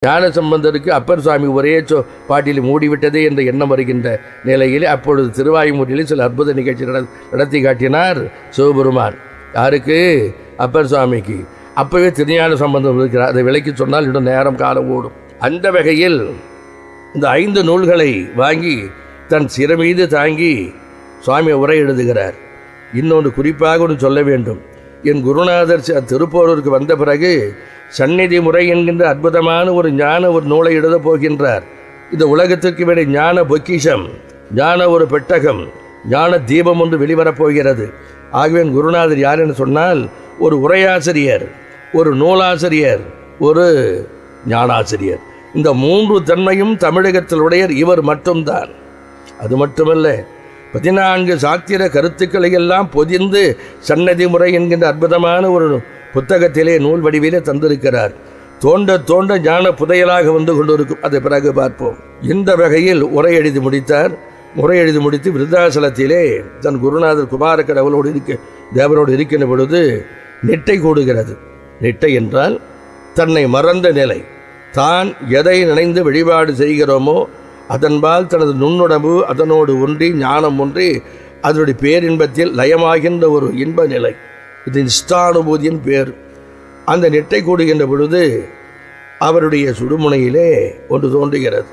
ஞானசம்பந்தருக்கு அப்பர் சுவாமி ஒரே பாட்டில் மூடிவிட்டதே என்ற எண்ணம் வருகின்ற நிலையில் அப்பொழுது திருவாயுமூரில் சில அற்புத நிகழ்ச்சி நடத்தி காட்டினார் சிவபெருமான். யாருக்கு? அப்பர் சுவாமிக்கு. அப்பவே திருஞான சம்பந்தம் இருக்கிறார். அதை விலைக்கு சொன்னால் இன்னும் நேரம் காலம் ஓடும். அந்த வகையில் இந்த 5 நூல்களை வாங்கி தன் சிற மீது தாங்கி சுவாமி உரை எழுதுகிறார். இன்னொன்று குறிப்பாக ஒன்று சொல்ல வேண்டும். என் குருநாதர் திருப்போரூருக்கு வந்த பிறகு சந்நிதி முறை என்கின்ற அற்புதமான ஒரு நூலை எழுதப் போகின்றார். இந்த உலகத்திற்கு வேண்டிய ஞான பொக்கிஷம், ஞான ஒரு பெட்டகம், ஞான தீபம் ஒன்று வெளிவரப் போகிறது. ஆகவே என் குருநாதர் யார் என்று சொன்னால் ஒரு உரையாசிரியர், ஒரு நூலாசிரியர், ஒரு ஞானாசிரியர். இந்த 3 தன்மையும் தமிழகத்திலுடைய இவர் மட்டும்தான். அது மட்டுமல்ல, 14 சாத்திர கருத்துக்களை எல்லாம் பொதிந்து சன்னதி முறை என்கின்ற அற்புதமான ஒரு புத்தகத்திலே நூல் வடிவிலே தந்திருக்கிறார். தோண்ட தோண்ட ஞான புதையலாக வந்து கொண்டிருக்கும். அதை பிறகு பார்ப்போம். இந்த வகையில் உரை எழுதி முடித்தார். முறை எழுதி முடித்து விருத்தாசலத்திலே தன் குருநாதர் குமார கடவுளோடு தேவனோடு இருக்கின்ற பொழுது நெட்டை கூடுகிறது. நெட்டை என்றால் தன்னை மறந்த நிலை. தான் எதை நினைந்து வழிபாடு செய்கிறோமோ அதன்பால் தனது நுண்ணுடம்பு அதனோடு ஒன்றி ஞானம் ஒன்றி அதனுடைய பேரின்பத்தில் லயமாகின்ற ஒரு இன்ப நிலை. இது நிஷ்டானுபூதியின் பேர். அந்த நெட்டை கூடுகின்ற பொழுது அவருடைய சுடுமுனையிலே ஒன்று தோன்றுகிறது.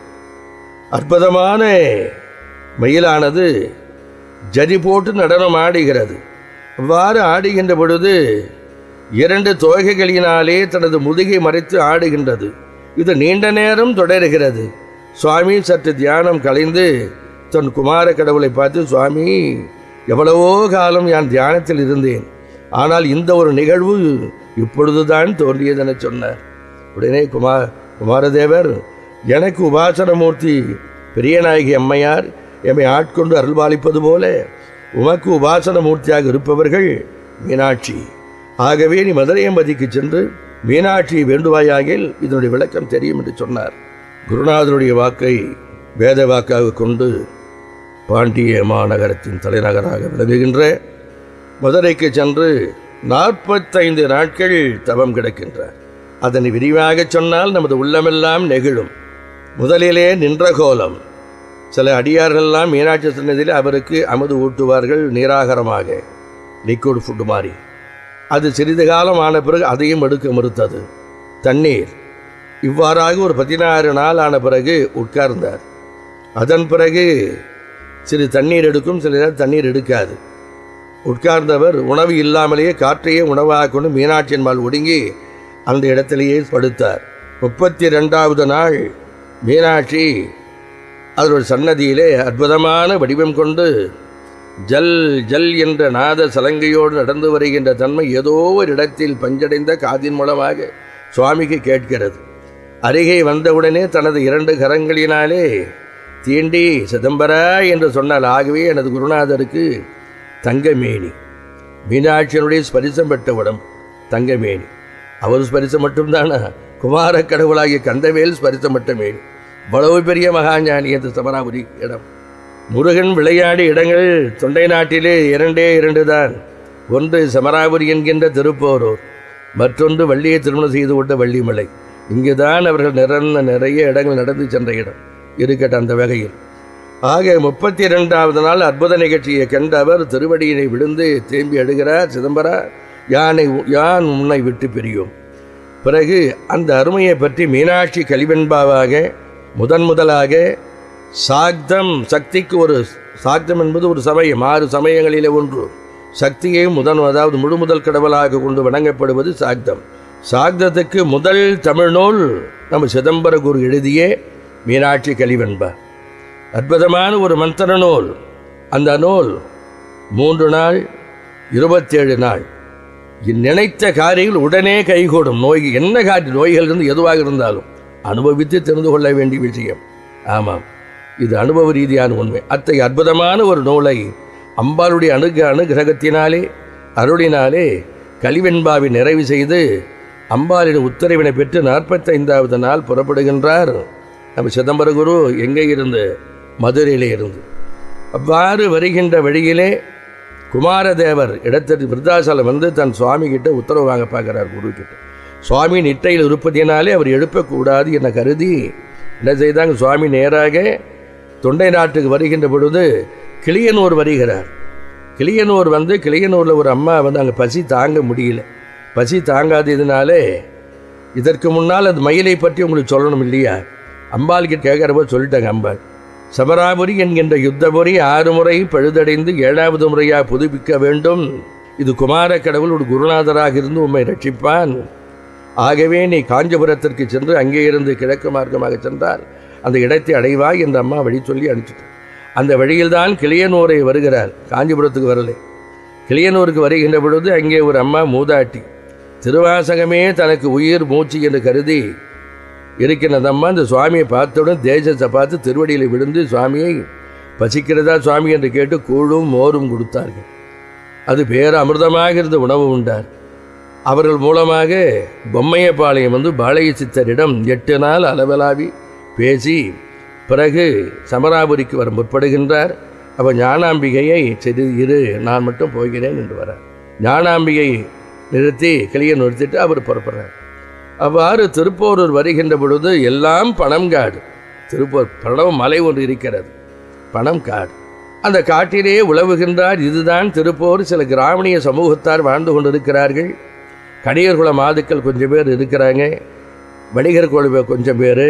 அற்புதமான மயிலானது ஜதி போட்டு நடனம் ஆடுகிறது. அவ்வாறு ஆடுகின்ற பொழுது 2 தோகைகளினாலே தனது முதுகை மறைத்து ஆடுகின்றது. இது நீண்ட நேரம் தொடர்கிறது. சுவாமி சற்று தியானம் கலைந்து தன் குமார கடவுளை பார்த்து, சுவாமி, எவ்வளவோ காலம் நான் தியானத்தில் இருந்தேன், ஆனால் இந்த ஒரு நிகழ்வு இப்பொழுதுதான் தோன்றியதென சொன்னார். உடனே குமாரதேவர், எனக்கு உபாசனமூர்த்தி பெரியநாயகி அம்மையார் எம்மை ஆட்கொண்டு அருள்பாலிப்பது போல உமக்கு உபாசன மூர்த்தியாக இருப்பவர்கள் மீனாட்சி. ஆகவே நீ மதுரையம்பதிக்கு சென்று மீனாட்சியை வேண்டுவாயாகில் இதனுடைய விளக்கம் தெரியும் என்று சொன்னார். குருநாதருடைய வாக்கை வேத வாக்காக கொண்டு பாண்டிய மாநகரத்தின் தலைநகராக விளங்குகின்ற மதுரைக்கு சென்று 45 நாட்கள் தவம் கிடக்கின்றார். அதனை விரிவாக சொன்னால் நமது உள்ளமெல்லாம் நெகிழும். முதலிலே நின்ற கோலம். சில அடியார்களெல்லாம் மீனாட்சி சன்னதியில் அவருக்கு அமுது ஊட்டுவார்கள், நீராகாரமாக, லிக்விட் ஃபுட்டு மாதிரி. அது சிறிது காலம் ஆன பிறகு அதையும் எடுக்க மறுத்தது. தண்ணீர். இவ்வாறாக ஒரு 16 நாள் ஆன பிறகு உட்கார்ந்தார். அதன் பிறகு சிறு தண்ணீர் எடுக்கும், சில நேரம் தண்ணீர் எடுக்காது. உட்கார்ந்தவர் உணவு இல்லாமலேயே காற்றையே உணவாக கொண்டு மீனாட்சி அம்மாள் ஒடுங்கி அந்த இடத்திலேயே படுத்தார். 32வது நாள் மீனாட்சி அதனுடைய சன்னதியிலே அற்புதமான வடிவம் கொண்டு ஜல் ஜல் என்ற நாத சலங்கையோடு நடந்து வருகின்ற தன்மை ஏதோ ஒரு இடத்தில் பஞ்சடைந்த காதின் மூலமாக சுவாமிக்கு கேட்கிறது. அருகே வந்தவுடனே தனது 2 கரங்களினாலே தீண்டி சிதம்பரா என்று சொன்னால், ஆகவே எனது குருநாதருக்கு தங்கமேனி, மீனாட்சியனுடைய ஸ்பரிசம் பெற்ற உடம்பு தங்கமேனி. அவர் ஸ்பரிசம் மட்டும்தானா? குமார கடவுளாகிய கந்தவேல் ஸ்பரிசம் பெற்ற மேனி. இவ்வளவு பெரிய மகாஞானி அந்த சமராபுரி இடம். முருகன் விளையாடிய இடங்கள் தொண்டை நாட்டிலே 2 தான். ஒன்று சமராபுரி என்கின்ற திருப்போரூர், மற்றொன்று வள்ளியை திருமணம் செய்து கொண்ட வள்ளிமலை. இங்குதான் அவர்கள் நிறைய இடங்கள் நடந்து சென்ற இடம் இருக்கட்டும். அந்த வகையில் ஆக 32வது நாள் அற்புத நிகழ்ச்சியை கண்ட அவர் திருவடியினை விழுந்து தேம்பி அழுகிறார். சிதம்பரா, யான் உன்னை விட்டு பிரியோம். பிறகு அந்த அருமையை பற்றி மீனாட்சி கலிவெண்பாவாக முதலாக சாக்தம், சக்திக்கு ஒரு சாக்தம் என்பது ஒரு சமயம், 6 சமயங்களிலே ஒன்று. சக்தியை அதாவது முழுமுதல் கடவுளாக கொண்டு வணங்கப்படுவது சாக்தம். சாக்தத்துக்கு முதல் தமிழ் நூல் நம்ம சிதம்பர குரு எழுதிய மீனாட்சி கலிவெண்பா. அற்புதமான ஒரு மந்திர நூல். அந்த நூல் 3 நாள் 27 நாள் நினைத்த காரியங்கள் உடனே கைகூடும். என்ன நோய்கள் இருந்து எதுவாக இருந்தாலும் அனுபவித்து தெரிந்து கொள்ள வேண்டிய விஷயம். ஆமாம், இது அனுபவ ரீதியான உண்மை. அத்தகைய அற்புதமான ஒரு நூலை அம்பாளுடைய அனுகிரகத்தினாலே அருளினாலே கலிவெண்பாவை நிறைவு செய்து அம்பாளின் உத்தரவினை பெற்று 45வது நாள் புறப்படுகின்றார் நம்ம சிதம்பர குரு. எங்கே இருந்து? மதுரையிலே இருந்து. அவ்வாறு வருகின்ற வழியிலே குமாரதேவர் இடத்திற்கு விருத்தாசலம் வந்து தன் சுவாமி கிட்ட உத்தரவு வாங்க பார்க்குறார். குரு கிட்ட சுவாமி நிட்டையில் இருப்பதினாலே அவர் எழுப்பக்கூடாது என கருதி என்ன செய்தாங்க, சுவாமி நேராக தொண்டை நாட்டுக்கு வருகின்ற பொழுது கிளியனூர் வருகிறார். கிளியனூர் கிளியனூரில் ஒரு அம்மா அங்கே பசி தாங்க முடியல. பசி தாங்காததுனாலே இதற்கு முன்னால் அந்த மயிலை பற்றி உங்களுக்கு சொல்லணும் இல்லையா, அம்பாள்கிட்ட கேட்குறப்போ சொல்லிட்டாங்க அம்பாள், சமராபுரி என்கின்ற யுத்தபுரி 6 முறை பழுதடைந்து 7வது முறையாக புதுப்பிக்க வேண்டும். இது குமார கடவுள் ஒரு குருநாதராக இருந்து உம்மை ரட்சிப்பான். ஆகவே நீ காஞ்சிபுரத்திற்கு சென்று அங்கே இருந்து கிழக்கு மார்க்கமாக சென்றால் அந்த இடத்தை அடைவாய் என்று அம்மா வழி சொல்லி அனுப்பிச்சிட்டார். அந்த வழியில்தான் கிளியனூரை வருகிறார். காஞ்சிபுரத்துக்கு வரலை. கிளியனூருக்கு வருகின்ற பொழுது அங்கே ஒரு அம்மா மூதாட்டி, திருவாசகமே தனக்கு உயிர் மூச்சு என்று கருதி இருக்கின்றதம்மா இந்த சுவாமியை பார்த்தவுடன் தேசத்தை பார்த்து திருவடியில் விழுந்து சுவாமியை பசிக்கிறதா சுவாமி என்று கேட்டு கூழும் மோரும் கொடுத்தார்கள். அது பேர அமிர்தமாக இருந்த உணவு உண்டார். அவர்கள் மூலமாக பொம்மையப்பாளையம் பாளைய சித்தரிடம் 8 நாள் அளவலாவி பேசி பிறகு சமராபுரிக்கு வர முற்படுகின்றார். அப்போ ஞானாம்பிகையை சரி இரு, நான் மட்டும் போகிறேன் என்று வரார். ஞானாம்பிகை நிறுத்தி கிளியை நிறுத்திட்டு அவர் புறப்படுறார். அவ்வாறு திருப்போரூர் வருகின்ற பொழுது எல்லாம் பணம் காடு. பணம் மலை ஒன்று இருக்கிறது, பணம் காடு. அந்த காட்டிலே உழவுகின்றார். இதுதான் திருப்போர். சில கிராமணிய சமூகத்தார் வாழ்ந்து கொண்டிருக்கிறார்கள். கணியர்குல மாதுக்கள் கொஞ்சம் பேர் இருக்கிறாங்க, வணிகர் குழு கொஞ்சம் பேர்,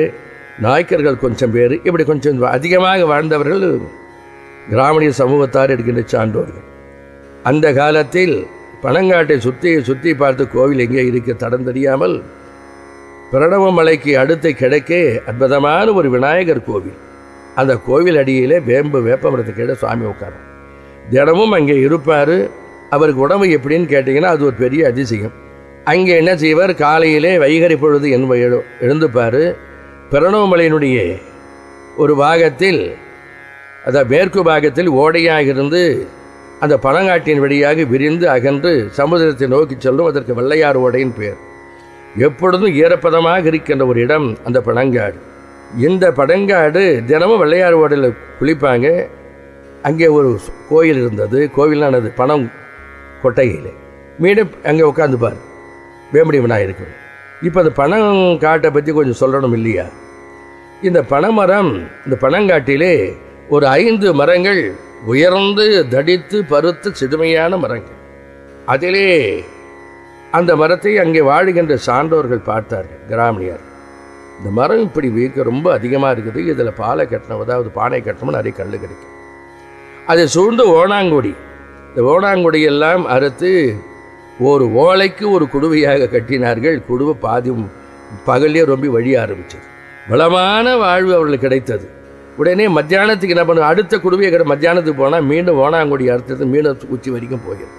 நாய்க்கர்கள் கொஞ்சம் பேர், இப்படி கொஞ்சம் அதிகமாக வாழ்ந்தவர்கள் கிராமணிய சமூகத்தார் இருக்கின்ற சான்றோர்கள். அந்த காலத்தில் பனங்காட்டை சுற்றி பார்த்து கோவில் எங்கே இருக்க தடம் தெரியாமல் பிரணவமலைக்கு அடுத்த கிழக்கே அற்புதமான ஒரு விநாயகர் கோவில். அந்த கோவில் அடியிலே வேப்பமரத்துக்கு கீழே சுவாமி உட்கார தினமும் அங்கே இருப்பார். அவருக்கு உடம்பு எப்படின்னு கேட்டிங்கன்னா அது ஒரு பெரிய அதிசயம். அங்கே என்ன செய்வார், காலையிலே வைகரி பொழுது எழுந்துப்பார். பிரணவமலையினுடைய ஒரு பாகத்தில், அதாவது மேற்கு பாகத்தில் ஓடையாக இருந்து அந்த பனங்காட்டின் வழியாக விரிந்து அகன்று சமுதிரத்தை நோக்கி செல்லும். அதற்கு வெள்ளையார் ஓடையின் பேர். எப்பொழுதும் ஈரப்பதமாக இருக்கின்ற ஒரு இடம் அந்த பனங்காடு. இந்த பனங்காடு தினமும் வெள்ளையார் ஓடையில் குளிப்பாங்க. அங்கே ஒரு கோயில் இருந்தது. கோவிலானது பணம் கொட்டையில் மீண்டும் அங்கே உட்காந்துப்பார் வேம்படி விநாயகருக்கு. இப்போ அந்த பனங்காட்டை பற்றி கொஞ்சம் சொல்லணும் இல்லையா. இந்த பனைமரம், இந்த பனங்காட்டிலே ஒரு 5 மரங்கள் உயர்ந்து தடித்து பருத்து சிறுமையான மரங்கள். அதிலே அந்த மரத்தை அங்கே வாழுகின்ற சான்றோர்கள் பார்த்தார்கள், கிராமணியார். இந்த மரம் இப்படி ரொம்ப அதிகமாக இருக்குது, இதில் பாலை கட்டணும், அதாவது பானை கட்டணும்னு நிறைய கல் கிடைக்கும். அதை சூழ்ந்து ஓணாங்கொடி, இந்த ஓணாங்கொடியெல்லாம் அறுத்து ஒரு ஓலைக்கு ஒரு குடுவையாக கட்டினார்கள். குடுவை பாதி பகலே ரொம்ப வழிய ஆரம்பிச்சது. வளமான வாழ்வு அவர்களுக்கு கிடைத்தது. உடனே மத்தியானத்துக்கு என்ன பண்ண, அடுத்த குடுவையை மத்தியானத்துக்கு போனால் மீண்டும் ஓணாங்கொடி அறுத்தது மீண்டும் உச்சி வரைக்கும் போகிறது.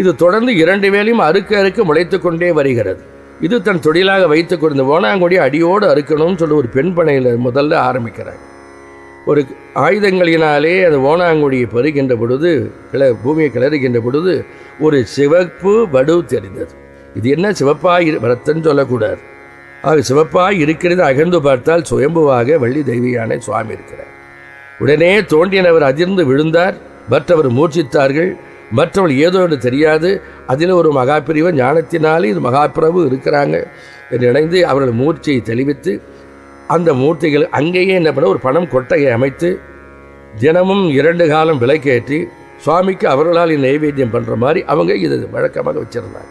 இது தொடர்ந்து 2 வேளையும் அறுக்க முளைத்து கொண்டே வருகிறது. இது தன் தொழிலாக வைத்து கொண்டு ஓணாங்கொடி அடியோடு அறுக்கணும்னு சொல்லி ஒரு பெண் பனையில் முதல்ல ஆரம்பிக்கிறாங்க. ஒரு ஆயுதங்களினாலே அந்த ஓணாங்கொடியை பெறுகின்ற பொழுது பூமியை கிளறுகின்ற பொழுது ஒரு சிவப்பு வடு தெரிந்தது. இது என்ன சிவப்பாய் ரத்தன்னு சொல்லக்கூடாது. ஆக சிவப்பாய் இருக்கிறது. அகழ்ந்து பார்த்தால் சுயம்புவாக வள்ளி தெய்வியான சுவாமி இருக்கிறார். உடனே தோண்டியனவர் அதிர்ந்து விழுந்தார். மற்றவர் மூர்ச்சித்தார்கள். மற்றவர்கள் ஏதோ ஒன்று தெரியாது. அதில் ஒரு மகாபிரிவு ஞானத்தினாலே இது மகாபிரபு இருக்கிறாங்க என்று இணைந்து அவர்கள் மூர்ச்சியை தெளிவித்து அந்த மூர்த்திகள் அங்கேயே என்ன பண்ண ஒரு பணம் கொட்டையை அமைத்து தினமும் 2 காலம் விளக்கேற்றி சுவாமிக்கு அவர்களால் நைவேத்தியம் பண்ணுற மாதிரி அவங்க இது வழக்கமாக வச்சிருந்தாங்க.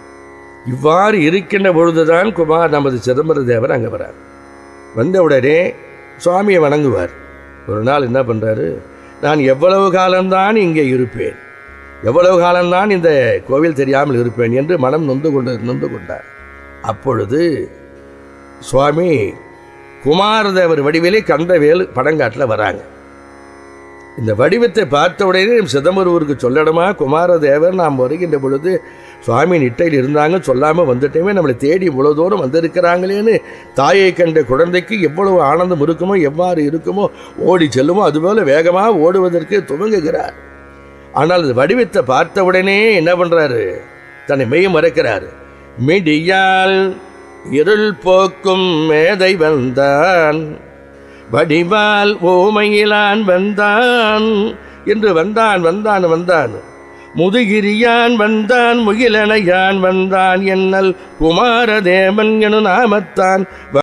இவ்வாறு இருக்கின்ற பொழுதுதான் நமது சிதம்பர தேவர் அங்கே வரார். வந்தவுடனே சுவாமியை வணங்குவார். ஒரு நாள் என்ன பண்ணுறாரு, நான் எவ்வளவு காலம்தான் இங்கே இருப்பேன், எவ்வளவு காலம்தான் இந்த கோவில் தெரியாமல் இருப்பேன் என்று மனம் நொந்து கொண்டார். அப்பொழுது சுவாமி குமாரதேவர் வடிவிலே கந்தவேல் படங்காட்டில் வராங்க. இந்த வடிவத்தை பார்த்த உடனே சிதம்பரூருக்கு சொல்லணுமா, குமாரதேவர் நாம் வருகின்ற பொழுது சுவாமி நிட்டையில் இருந்தாங்க, சொல்லாமல் வந்துட்டோமே, நம்மளை தேடி இவ்வளோ தூரம் வந்திருக்கிறாங்களேன்னு தாயை கண்ட குழந்தைக்கு எவ்வளவு ஆனந்தம் இருக்குமோ, எவ்வாறு இருக்குமோ, ஓடி செல்லுமோ அதுபோல் வேகமாக ஓடுவதற்கு துவங்குகிறார். ஆனால் இந்த வடிவத்தை பார்த்த உடனே என்ன பண்ணுறாரு, தன்னை மெய் மறைக்கிறார். மிடியால் இருள் போக்கும் மேதை வந்தான், வடிவால் ஓமையிலான் வந்தான் என்று வந்தான். முதுகிரியான் வந்தான் முகிலனையான் வந்தான் என்னல் குமாரதேவன் எனும் நாமத்தான்